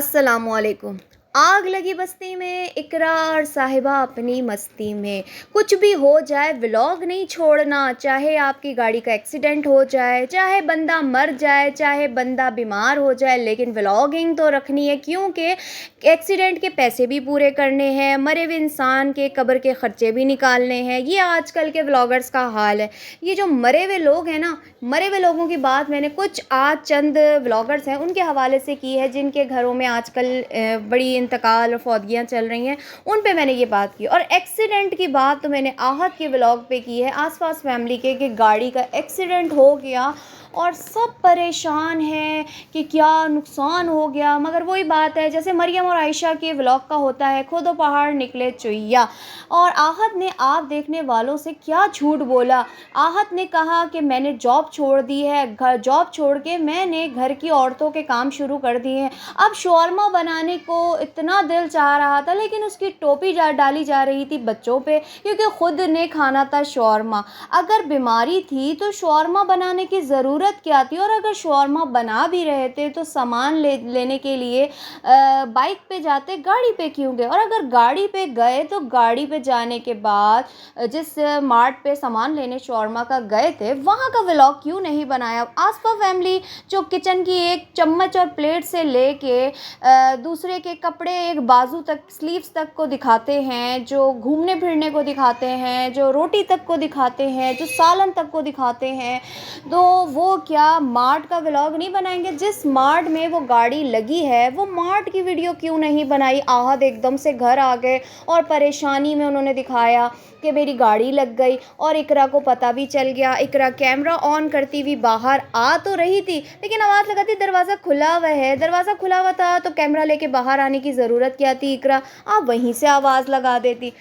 अस्सलामुअलैकुम। आग लगी बस्ती में इकरा और साहिबा अपनी मस्ती में। कुछ भी हो जाए व्लॉग नहीं छोड़ना, चाहे आपकी गाड़ी का एक्सीडेंट हो जाए, चाहे बंदा मर जाए, चाहे बंदा बीमार हो जाए, लेकिन व्लॉगिंग तो रखनी है क्योंकि एक्सीडेंट के पैसे भी पूरे करने हैं, मरे हुए इंसान के कब्र के ख़र्चे भी निकालने हैं। ये आजकल के व्लॉगर्स का हाल है। ये जो मरे हुए लोग हैं ना, मरे हुए लोगों की बात मैंने कुछ आज चंद व्लॉगर्स हैं उनके हवाले से की है जिनके घरों में आजकल बड़ी इंतकाल और फौतगियाँ चल रही हैं, उन पे मैंने ये बात की। और एक्सीडेंट की बात तो मैंने आहत के व्लॉग पे की है, आसपास फैमिली के, कि गाड़ी का एक्सीडेंट हो गया और सब परेशान हैं कि क्या नुकसान हो गया। मगर वही बात है जैसे मरियम और आयशा के व्लॉग का होता है, खुद पहाड़ निकले चुइया। और आहत ने आप देखने वालों से क्या झूठ बोला। आहत ने कहा कि मैंने जॉब छोड़ दी है, घर जॉब छोड़ के मैंने घर की औरतों के काम शुरू कर दिए हैं। अब शौरमा बनाने को इतना दिल चाह रहा था, लेकिन उसकी टोपी डाली जा रही थी बच्चों पे, क्योंकि ख़ुद ने खाना था शौरमा। अगर बीमारी थी तो शौरमा बनाने की ज़रूरत क्या थी, और अगर शौरमा बना भी रहे थे तो सामान लेने के लिए बाइक पे जाते, गाड़ी पे क्यों गए। और अगर गाड़ी पे गए तो गाड़ी पे जाने के बाद जिस मार्ट पे सामान लेने शौरमा का गए थे वहाँ का व्लॉग क्यों नहीं बनाया। आसपास फैमिली जो किचन की एक चम्मच और प्लेट से लेके दूसरे के कपड़े एक बाजू तक, स्लीव्स तक को दिखाते हैं, जो घूमने फिरने को दिखाते हैं, जो रोटी तक को दिखाते हैं, जो सालन तक को दिखाते हैं, तो वो क्या मार्ट का व्लॉग नहीं बनाएंगे। जिस मार्ट में वो गाड़ी लगी है वो मार्ट की वीडियो क्यों नहीं बनाई। आहद एकदम से घर आ गए और परेशानी में उन्होंने दिखाया कि मेरी गाड़ी लग गई, और इकरा को पता भी चल गया। इकरा कैमरा ऑन करती हुई बाहर आ तो रही थी, लेकिन आवाज़ लगाती दरवाज़ा खुला हुआ है। दरवाज़ा खुला हुआ था तो कैमरा लेके बाहर आने की ज़रूरत क्या थी। इकरा आप वहीं से आवाज़ लगा देती।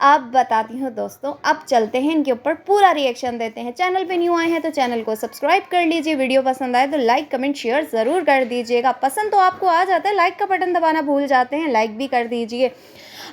अब बताती हूँ दोस्तों, अब चलते हैं इनके ऊपर पूरा रिएक्शन देते हैं। चैनल पे न्यू आए हैं तो चैनल को सब्सक्राइब कर लीजिए, वीडियो पसंद आए तो लाइक कमेंट शेयर ज़रूर कर दीजिएगा। पसंद तो आपको आ जाता है, लाइक का बटन दबाना भूल जाते हैं, लाइक भी कर दीजिए।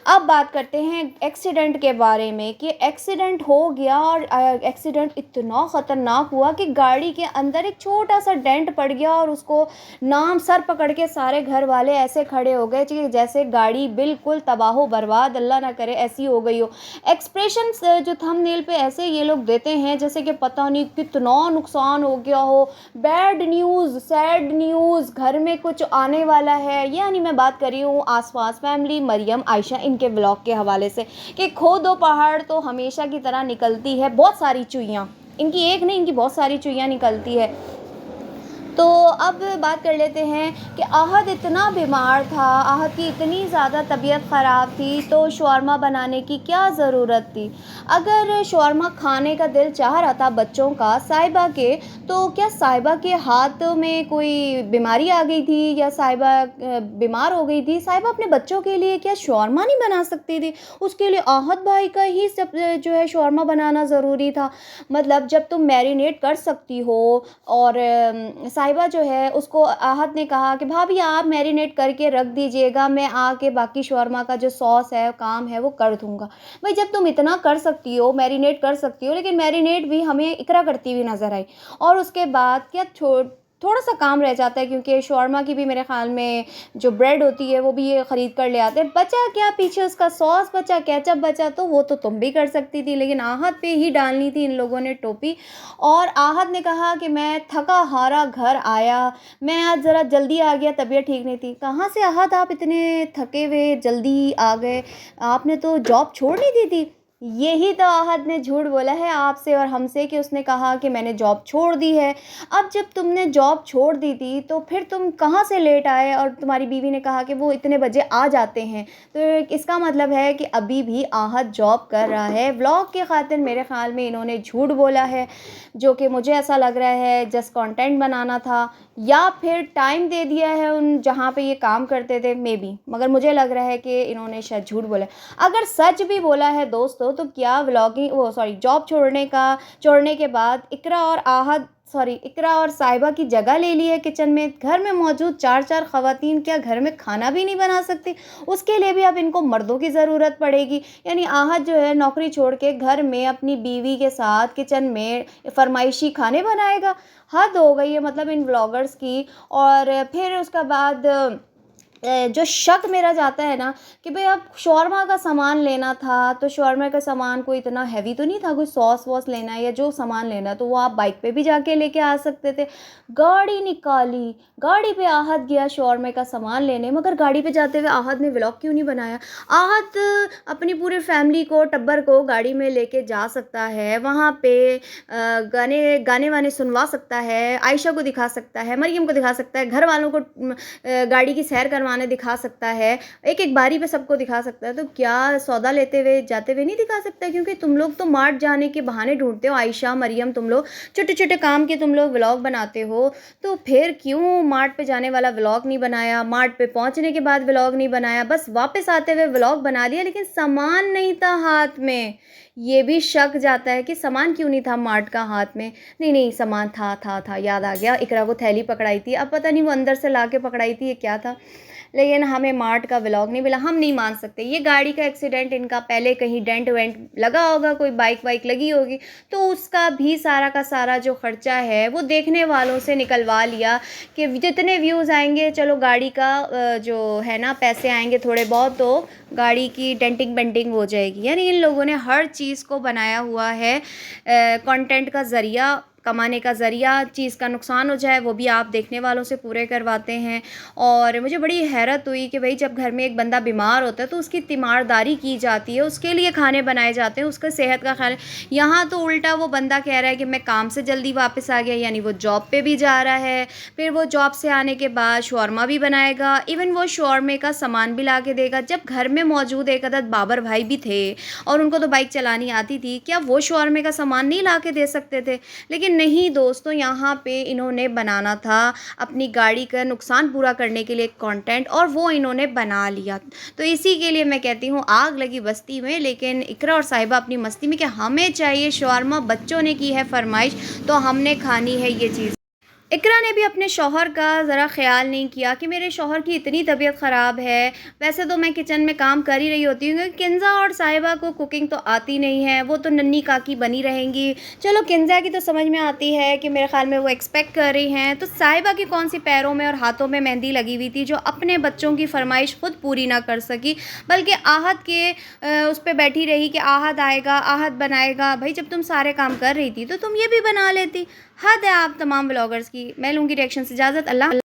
अब बात करते हैं एक्सीडेंट के बारे में कि एक्सीडेंट हो गया, और एक्सीडेंट इतना ख़तरनाक हुआ कि गाड़ी के अंदर एक छोटा सा डेंट पड़ गया, और उसको नाम सर पकड़ के सारे घर वाले ऐसे खड़े हो गए कि जैसे गाड़ी बिल्कुल तबाह बर्बाद, अल्लाह ना करे ऐसी हो गई हो। एक्सप्रेशन जो थंबनेल पे ऐसे ये लोग देते हैं जैसे कि पता नहीं कितना नुकसान हो गया हो, बैड न्यूज़, सैड न्यूज़, घर में कुछ आने वाला है। यानी मैं बात कर रही हूँ आसपास फैमिली, मरियम, आयशा, इनके ब्लॉग के हवाले से, कि खो दो पहाड़ तो हमेशा की तरह निकलती है बहुत सारी चुइयाँ। इनकी एक नहीं, इनकी बहुत सारी चुइयाँ निकलती है। तो अब बात कर लेते हैं कि आहद इतना बीमार था, आहद की इतनी ज़्यादा तबीयत ख़राब थी, तो शौरमा बनाने की क्या ज़रूरत थी। अगर शौरमा खाने का दिल चाह रहा था बच्चों का, साहिबा के, तो क्या साहिबा के हाथ में कोई बीमारी आ गई थी या साहिबा बीमार हो गई थी। साहिबा अपने बच्चों के लिए क्या शौरमा नहीं बना सकती थी। उसके लिए आहद भाई का ही सब जो है शौरमा बनाना ज़रूरी था। मतलब जब तुम मैरिनेट कर सकती हो, और साहिबा जो है उसको आहत ने कहा कि भाभी आप मैरिनेट करके रख दीजिएगा, मैं आके बाकी शौरमा का जो सॉस है काम है वो कर दूंगा। भाई जब तुम इतना कर सकती हो, मैरिनेट कर सकती हो, लेकिन मैरिनेट भी हमें इकरा करती हुई नज़र आई। और उसके बाद क्या थोड़ा सा काम रह जाता है, क्योंकि शौरमा की भी मेरे ख्याल में जो ब्रेड होती है वो भी ये ख़रीद कर ले आते हैं। बचा क्या पीछे उसका सॉस बचा, केचप बचा, तो वो तो तुम भी कर सकती थी, लेकिन आहत पे ही डालनी थी इन लोगों ने टोपी। और आहत ने कहा कि मैं थका हारा घर आया, मैं आज ज़रा जल्दी आ गया, तबीयत ठीक नहीं थी। कहाँ से आहत आप इतने थके हुए जल्दी आ गए, आपने तो जॉब छोड़ नहीं दी थी। यही तो आहत ने झूठ बोला है आपसे और हमसे कि उसने कहा कि मैंने जॉब छोड़ दी है। अब जब तुमने जॉब छोड़ दी थी तो फिर तुम कहाँ से लेट आए, और तुम्हारी बीवी ने कहा कि वो इतने बजे आ जाते हैं, तो इसका मतलब है कि अभी भी आहत जॉब कर रहा है। व्लॉग के खातिर मेरे ख़्याल में इन्होंने झूठ बोला है, जो कि मुझे ऐसा लग रहा है जस्ट कंटेंट बनाना था, या फिर टाइम दे दिया है उन जहाँ पे ये काम करते थे, मे बी। मगर मुझे लग रहा है कि इन्होंने शायद झूठ बोला है। अगर सच भी बोला है दोस्तों, तो क्या व्लॉगिंग जॉब छोड़ने के बाद इकरा और साहिबा की जगह ले ली है किचन में। घर में मौजूद चार चार ख़वातीन क्या घर में खाना भी नहीं बना सकती। उसके लिए भी अब इनको मर्दों की ज़रूरत पड़ेगी। यानी आहत जो है नौकरी छोड़ के घर में अपनी बीवी के साथ किचन में फरमाइशी खाने बनाएगा। हद हो गई है मतलब इन व्लॉगर्स की। और फिर उसके बाद जो शक मेरा जाता है ना कि भई अब शौरमा का सामान लेना था, तो शौरमा का सामान कोई इतना हेवी तो नहीं था, कोई सॉस-वॉस लेना है या जो सामान लेना है, तो वो आप बाइक पे भी जाके लेके आ सकते थे। गाड़ी निकाली, गाड़ी पे आहत गया शौरमे का सामान लेने, मगर गाड़ी पे जाते हुए आहत ने व्लॉग क्यों नहीं बनाया? आहत अपनी पूरी फैमिली को, टब्बर को गाड़ी में लेके जा सकता है, वहाँ पे गाने गाने-वाने सुनवा सकता है, आयशा को दिखा सकता है, मरियम को दिखा सकता है, घर वालों को गाड़ी की सैर करवाने दिखा सकता है, एक-एक बारी पे सबको दिखा सकता है, तो क्या सौदा लेते हुए, जाते हुए नहीं दिखा सकता है? क्योंकि तुम लोग तो मार्ट जाने के बहाने ढूँढते हो, आयशा, मरियम तुम लोग छोटे-छोटे काम के तुम लोग व्लॉग बनाते हो, तो फिर क्यों मार्ट पे जाने वाला व्लॉग नहीं बनाया? मार्ट पे पहुँचने के बाद व्लॉग नहीं बनाया, बस वापस आते हुए व्लॉग बना लिया, लेकिन सामान नहीं था हाथ में। ये भी शक जाता है कि सामान क्यों नहीं था मार्ट का हाथ में? नहीं, नहीं सामान था, याद आ गया, इकरा को थैली पकड़ाई थी, अब पता नहीं वो अंदर से ला के पकड़ाई थी या क्या था, लेकिन हमें मार्ट का व्लॉग नहीं मिला, हम नहीं मान सकते। ये गाड़ी का एक्सीडेंट इनका पहले कहीं डेंट-वेंट लगा होगा, कोई बाइक-वाइक लगी होगी, तो उसका भी सारा का सारा जो खर्चा है, वो देखने वालों से निकलवा लिया कि जितने व्यूज़ आएँगे, चलो गाड़ी का जो है ना पैसे आएँगे थोड़े बहुत, तो गाड़ी की डेंटिंग-वेंटिंग हो जाएगी। यानी इन लोगों ने हर चीज़ को बनाया हुआ है कंटेंट का ज़रिया, कमाने का ज़रिया, चीज़ का नुकसान हो जाए वो भी आप देखने वालों से पूरे करवाते हैं। और मुझे बड़ी हैरत हुई कि भई जब घर में एक बंदा बीमार होता है तो उसकी तीमारदारी की जाती है, उसके लिए खाने बनाए जाते हैं, उसका सेहत का ख़्याल। यहाँ तो उल्टा वो बंदा कह रहा है कि मैं काम से जल्दी वापस आ गया, यानी वो जॉब पे भी जा रहा है, फिर वो जॉब से आने के बाद शौरमा भी बनाएगा, इवन वो शौरमे का सामान भी ला के देगा। जब घर में मौजूद एक अदद बाबर भाई भी थे और उनको तो बाइक चलानी आती थी, क्या वो शौरमे का सामान नहीं ला के दे सकते थे? लेकिन नहीं दोस्तों, यहाँ पे इन्होंने बनाना था अपनी गाड़ी का नुकसान पूरा करने के लिए एक कंटेंट, और वो इन्होंने बना लिया। तो इसी के लिए मैं कहती हूँ आग लगी बस्ती में, लेकिन इकरा और साहिबा अपनी मस्ती में कि हमें चाहिए शौरमा, बच्चों ने की है फरमाइश तो हमने खानी है ये चीज़। इकरा ने भी अपने शौहर का ज़रा ख़्याल नहीं किया कि मेरे शौहर की इतनी तबीयत ख़राब है। वैसे तो मैं किचन में काम कर ही रही होती हूँ, क्योंकि किंज़ा और साहिबा को कुकिंग तो आती नहीं है, वो तो नन्ही काकी बनी रहेंगी। चलो किंज़ा की तो समझ में आती है कि मेरे ख़्याल में वो एक्सपेक्ट कर रही हैं, तो साहिबा की कौन-सी पैरों में और हाथों में मेहंदी लगी हुई थी जो अपने बच्चों की फ़रमाइश खुद पूरी ना कर सकी, बल्कि आहत के उस पे बैठी रही कि आहत आएगा, आहत बनाएगा। भई जब तुम सारे काम कर रही थी तो तुम ये भी बना लेती। हद है आप तमाम व्लॉगर्स की। मैं लूँगी रिएक्शन से इजाज़त। अल्लाह